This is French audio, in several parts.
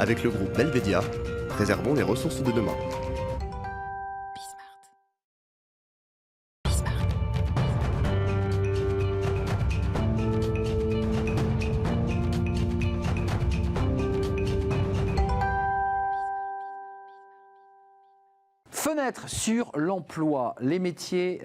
Avec le groupe Belvedia, préservons les ressources de demain. Fenêtre sur l'emploi, les métiers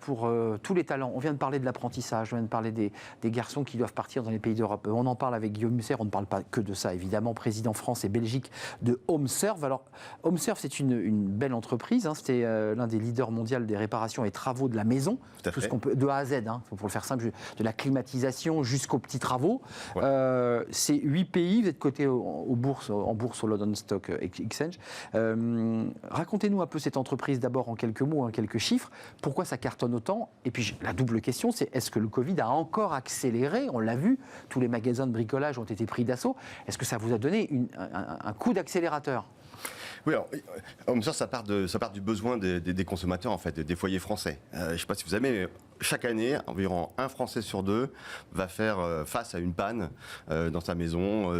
pour tous les talents. On vient de parler de l'apprentissage, on vient de parler des garçons qui doivent partir dans les pays d'Europe. On en parle avec Guillaume Muser, on ne parle pas que de ça évidemment, président France et Belgique de HomeServe. Alors HomeServe, c'est une belle entreprise, c'est l'un des leaders mondiaux des réparations et travaux de la maison, tout ce qu'on peut, de A à Z, pour le faire simple, de la climatisation jusqu'aux petits travaux. Ouais. C'est 8 pays, vous êtes coté en bourse au London Stock Exchange. Racontez-nous un peu cette entreprise d'abord en quelques mots, en quelques chiffres. Pourquoi ça cartonne autant? Et puis la double question, c'est est-ce que le Covid a encore accéléré? On l'a vu, tous les magasins de bricolage ont été pris d'assaut. Est-ce que ça vous a donné un coup d'accélérateur? Oui, alors, HomeServe, ça part du besoin des consommateurs, en fait, des foyers français. Je ne sais pas si vous savez, mais chaque année, environ un Français sur deux va faire face à une panne dans sa maison.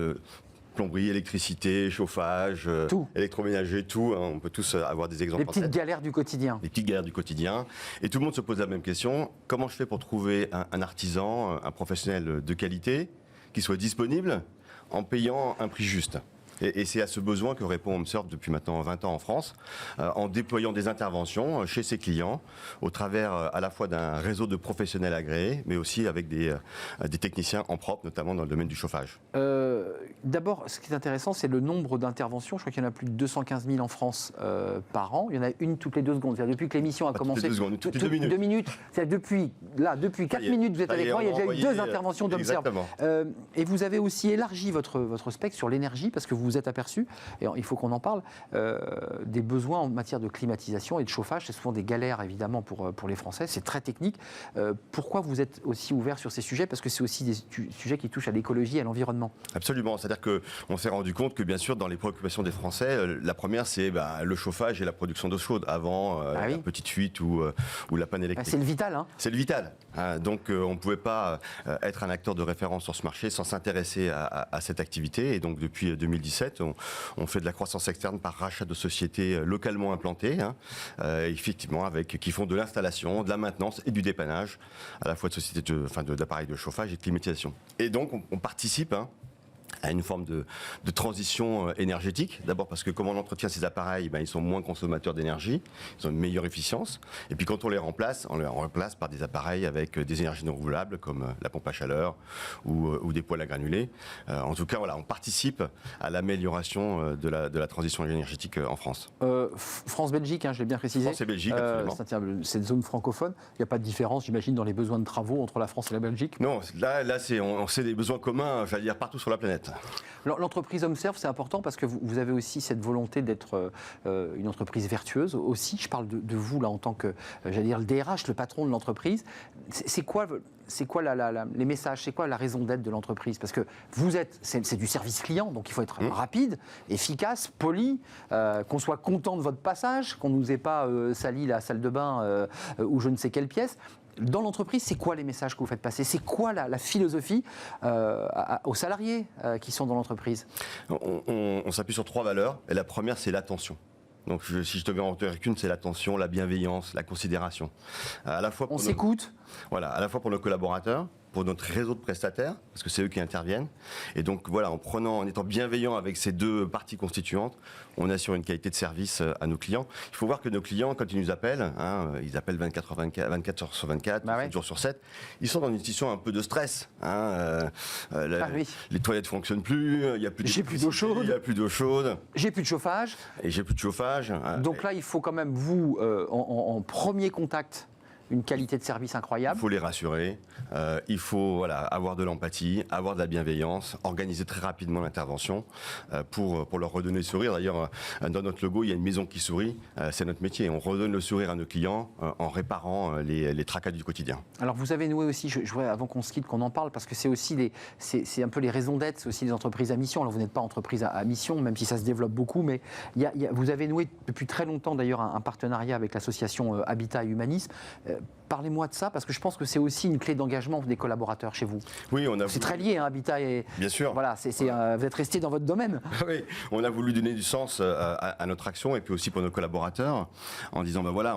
Plomberie, électricité, chauffage, électroménager, tout. On peut tous avoir des exemples. Les petites galères du quotidien. Les petites galères du quotidien. Et tout le monde se pose la même question. Comment je fais pour trouver un artisan, un professionnel de qualité, qui soit disponible en payant un prix juste? Et c'est à ce besoin que répond HomeServe depuis maintenant 20 ans en France, en déployant des interventions chez ses clients, au travers à la fois d'un réseau de professionnels agréés, mais aussi avec des techniciens en propre, notamment dans le domaine du chauffage. D'abord, ce qui est intéressant, c'est le nombre d'interventions. Je crois qu'il y en a plus de 215 000 en France par an. Il y en a une toutes les 2 secondes. C'est-à-dire, depuis que l'émission a commencé, toutes les 2 minutes. 2 minutes. C'est-à-dire, depuis 4 minutes, vous êtes à l'écran, il y a déjà eu 2 interventions d'HomeServe. Et vous avez aussi élargi votre spectre sur l'énergie, parce que vous vous êtes aperçu, et il faut qu'on en parle, des besoins en matière de climatisation et de chauffage. C'est souvent des galères, évidemment, pour les Français. C'est très technique. Pourquoi vous êtes aussi ouvert sur ces sujets? Parce que c'est aussi des sujets qui touchent à l'écologie et à l'environnement. Absolument. C'est-à-dire qu'on s'est rendu compte que, bien sûr, dans les préoccupations des Français, la première, c'est le chauffage et la production d'eau chaude avant la petite fuite ou la panne électrique. C'est le vital. C'est le vital. Donc, on ne pouvait pas être un acteur de référence sur ce marché sans s'intéresser à cette activité. Et donc, depuis 2017, on fait de la croissance externe par rachat de sociétés localement implantées, effectivement, qui font de l'installation, de la maintenance et du dépannage, à la fois de sociétés d'appareils de chauffage et de climatisation. Et donc, on participe à une forme de transition énergétique. D'abord parce que comme on entretient ces appareils, ils sont moins consommateurs d'énergie, ils ont une meilleure efficience. Et puis quand on les remplace par des appareils avec des énergies renouvelables comme la pompe à chaleur ou des poêles à granulés. En tout cas, on participe à l'amélioration de la transition énergétique en France. France-Belgique, je l'ai bien précisé. France et Belgique, absolument. C'est une zone francophone. Il n'y a pas de différence, j'imagine, dans les besoins de travaux entre la France et la Belgique? Non, là on sait des besoins communs, j'allais dire, partout sur la planète. L'entreprise HomeServe, c'est important parce que vous avez aussi cette volonté d'être une entreprise vertueuse aussi. Je parle de vous là en tant que, j'allais dire, le DRH, le patron de l'entreprise. C'est quoi les messages? C'est quoi la raison d'être de l'entreprise? Parce que c'est du service client, donc il faut être rapide, efficace, poli, qu'on soit content de votre passage, qu'on ne nous ait pas sali la salle de bain ou je ne sais quelle pièce. Dans l'entreprise, c'est quoi les messages que vous faites passer? C'est quoi la philosophie aux salariés qui sont dans l'entreprise? On s'appuie sur 3 valeurs. Et la première, c'est l'attention. Donc, si je devais en retenir qu'une, c'est l'attention, la bienveillance, la considération. À la fois on s'écoute. Voilà, à la fois pour nos collaborateurs, pour notre réseau de prestataires, parce que c'est eux qui interviennent. Et donc voilà, en étant bienveillant avec ces 2 parties constituantes, on assure une qualité de service à nos clients. Il faut voir que nos clients, quand ils nous appellent, ils appellent 24 heures sur 24, 7 jours sur 7, ils sont dans une situation un peu de stress. Les toilettes ne fonctionnent plus, il n'y a plus d'eau chaude. Il n'y a plus d'eau chaude. J'ai plus de chauffage. Et j'ai plus de chauffage. Donc là, il faut quand même, vous, en premier contact, une qualité de service incroyable. Il faut les rassurer, il faut avoir de l'empathie, avoir de la bienveillance, organiser très rapidement l'intervention pour leur redonner le sourire. D'ailleurs, dans notre logo, il y a une maison qui sourit, c'est notre métier. On redonne le sourire à nos clients en réparant les tracas du quotidien. Alors vous avez noué aussi, je voudrais avant qu'on se quitte, qu'on en parle, parce que c'est aussi c'est un peu les raisons d'être, c'est aussi les entreprises à mission. Alors vous n'êtes pas entreprise à mission, même si ça se développe beaucoup, mais vous avez noué depuis très longtemps d'ailleurs un partenariat avec l'association Habitat et Humanisme. Parlez-moi de ça, parce que je pense que c'est aussi une clé d'engagement des collaborateurs chez vous. Oui, on a C'est très lié, hein, Habitat et... Bien sûr. Voilà, vous êtes resté dans votre domaine. Oui, on a voulu donner du sens à notre action et puis aussi pour nos collaborateurs en disant voilà,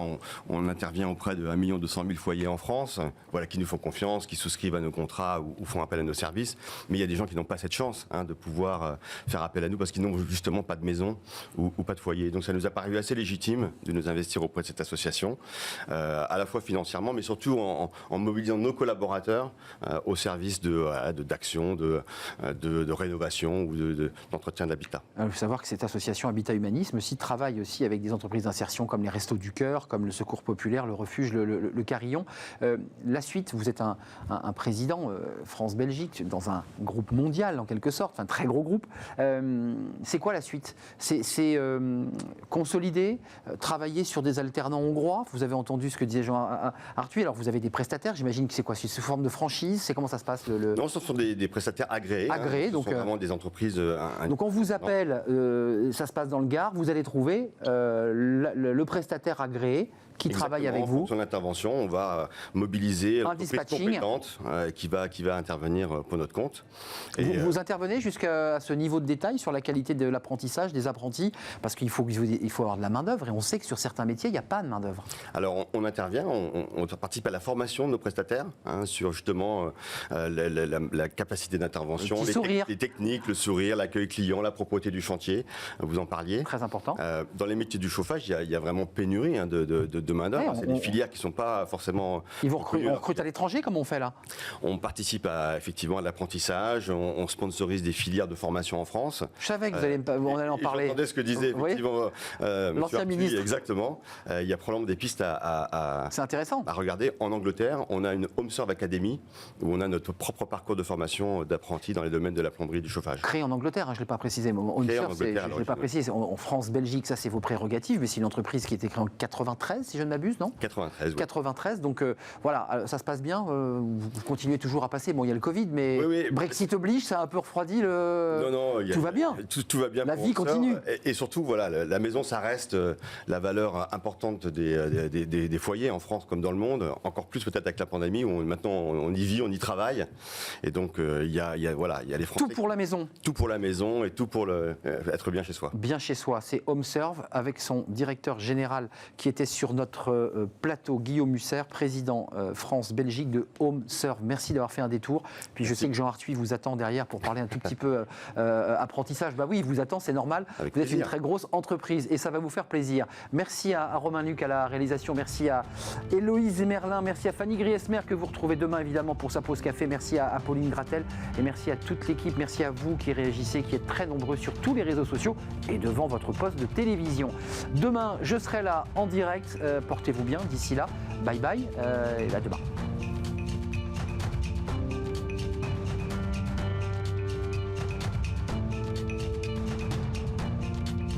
on intervient auprès de 1 200 000 foyers en France, voilà, qui nous font confiance, qui souscrivent à nos contrats ou font appel à nos services. Mais il y a des gens qui n'ont pas cette chance de pouvoir faire appel à nous parce qu'ils n'ont justement pas de maison ou pas de foyer. Donc ça nous a paru assez légitime de nous investir auprès de cette association, à la fois financièrement, mais surtout en mobilisant nos collaborateurs au service d'action, de rénovation ou d'entretien d'habitat. Il faut savoir que cette association Habitat Humanisme aussi travaille aussi avec des entreprises d'insertion comme les Restos du Cœur, comme le Secours Populaire, le Refuge, le Carillon. La suite, vous êtes un président France-Belgique dans un groupe mondial en quelque sorte, un très gros groupe. C'est quoi la suite? C'est consolider, travailler sur des alternants hongrois. Vous avez entendu ce que disait Jean Arthuis. Alors vous avez des prestataires, j'imagine que c'est quoi? C'est sous forme de franchise? C'est comment ça se passe Non, ce sont des prestataires agréés. Agréés, donc ce sont vraiment des entreprises. Donc on vous appelle, ça se passe dans le Gard, vous allez trouver le prestataire agréé qui travaille avec vous. En fonction de l'intervention, on va mobiliser un l'entreprise dispatching compétente qui va intervenir pour notre compte. Vous intervenez jusqu'à ce niveau de détail sur la qualité de l'apprentissage des apprentis, parce qu'il faut avoir de la main-d'œuvre, et on sait que sur certains métiers, il n'y a pas de main-d'œuvre. Alors on intervient, on participe à la formation de nos prestataires sur justement la capacité d'intervention, les techniques, le sourire, l'accueil client, la propreté du chantier, vous en parliez. Très important. Dans les métiers du chauffage, il y a vraiment pénurie de main-d'œuvre. C'est des filières qui ne sont pas forcément. On recrute à l'étranger, comme on fait là? On participe effectivement à l'apprentissage, on sponsorise des filières de formation en France. Je savais que vous allez en parler. J'entendais ce que disait effectivement l'ancien ministre. Exactement. Il y a probablement des pistes c'est intéressant. À regarder. En Angleterre, on a une HomeServe Academy où on a notre propre parcours de formation d'apprentis dans les domaines de la plomberie et du chauffage. Créé en Angleterre, je ne l'ai pas précisé. HomeServe, je ne l'ai pas précisé. En France, Belgique, ça c'est vos prérogatives, mais c'est une entreprise qui a été créée en 93, si je ne m'abuse, non? 93, oui. 93, donc voilà, ça se passe bien. Vous continuez toujours à passer. Bon, il y a le Covid, mais Brexit oblige, ça a un peu refroidi le. Non, tout va bien. Tout va bien. La vie continue. Et surtout, voilà, la maison, ça reste la valeur importante des foyers en France comme dans le monde. Encore plus peut-être avec la pandémie où maintenant on y vit, on y travaille. Et donc il y a les Français. Tout pour la maison. Tout pour la maison et tout pour être bien chez soi. Bien chez soi, c'est HomeServe avec son directeur général qui était sur notre plateau, Guillaume Musser, président France-Belgique de HomeServe. Merci d'avoir fait un détour. Puis je sais que Jean Arthuis vous attend derrière pour parler un tout petit peu apprentissage. Bah oui, il vous attend, c'est normal. Avec vous êtes plaisir. une très grosse entreprise et ça va vous faire plaisir. Merci à Romain Luc à la réalisation. Merci à Héloïse Merlin. Merci à Fanny Griesmer que vous retrouvez demain évidemment pour sa pause café. Merci à Pauline Gratel et merci à toute l'équipe. Merci à vous qui réagissez, qui êtes très nombreux sur tous les réseaux sociaux et devant votre poste de télévision. Demain, je serai là en direct. Portez-vous bien. D'ici là, bye bye et à demain.